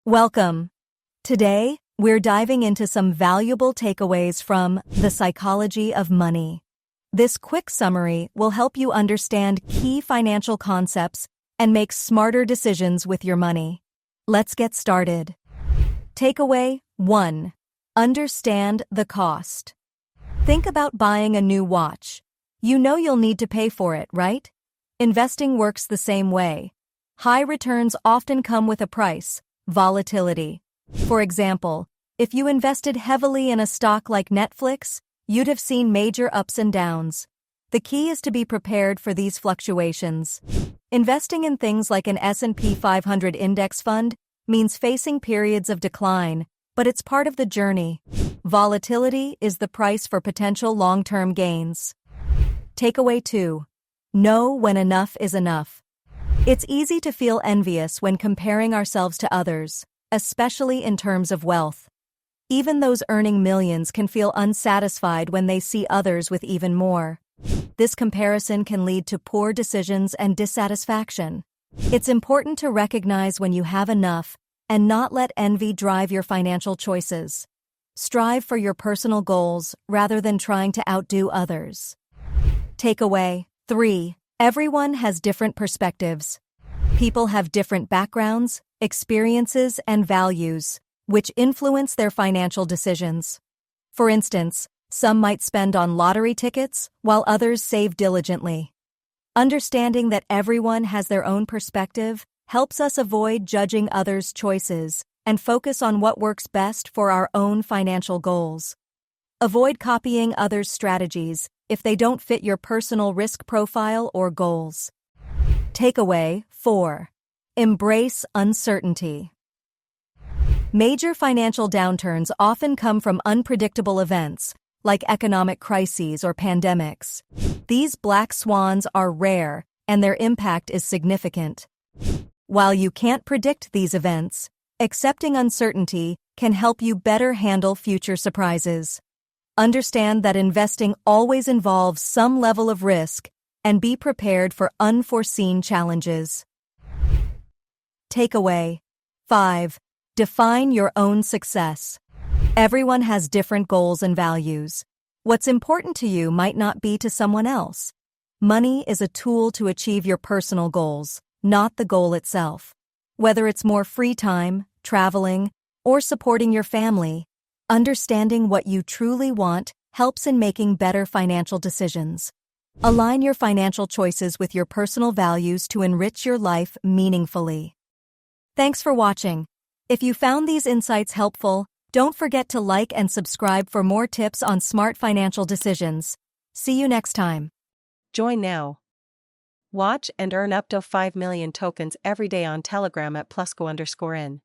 Welcome. Today, we're diving into some valuable takeaways from The Psychology of Money. This quick summary will help you understand key financial concepts and make smarter decisions with your money. Let's get started. Takeaway 1. Understand the cost. Think about buying a new watch. You know you'll need to pay for it, right? Investing works the same way. High returns often come with a price: volatility. For example, if you invested heavily in a stock like Netflix, you'd have seen major ups and downs. The key is to be prepared for these fluctuations. Investing in things like an S&P 500 index fund means facing periods of decline, but it's part of the journey. Volatility is the price for potential long-term gains. Takeaway 2. Know when enough is enough. It's easy to feel envious when comparing ourselves to others, especially in terms of wealth. Even those earning millions can feel unsatisfied when they see others with even more. This comparison can lead to poor decisions and dissatisfaction. It's important to recognize when you have enough and not let envy drive your financial choices. Strive for your personal goals rather than trying to outdo others. Takeaway 3. Everyone has different perspectives. People have different backgrounds, experiences, and values, which influence their financial decisions. For instance, some might spend on lottery tickets, while others save diligently. Understanding that everyone has their own perspective helps us avoid judging others' choices and focus on what works best for our own financial goals. Avoid copying others' strategies if they don't fit your personal risk profile or goals. Takeaway 4. Embrace uncertainty. Major financial downturns often come from unpredictable events, like economic crises or pandemics. These black swans are rare, and their impact is significant. While you can't predict these events, accepting uncertainty can help you better handle future surprises. Understand that investing always involves some level of risk, and be prepared for unforeseen challenges. Takeaway 5. Define your own success. Everyone has different goals and values. What's important to you might not be to someone else. Money is a tool to achieve your personal goals, not the goal itself. Whether it's more free time, traveling, or supporting your family, understanding what you truly want helps in making better financial decisions. Align your financial choices with your personal values to enrich your life meaningfully. Thanks for watching. If you found these insights helpful, don't forget to like and subscribe for more tips on smart financial decisions. See you next time. Join now. Watch and earn up to 5 million tokens every day on Telegram at +go_in.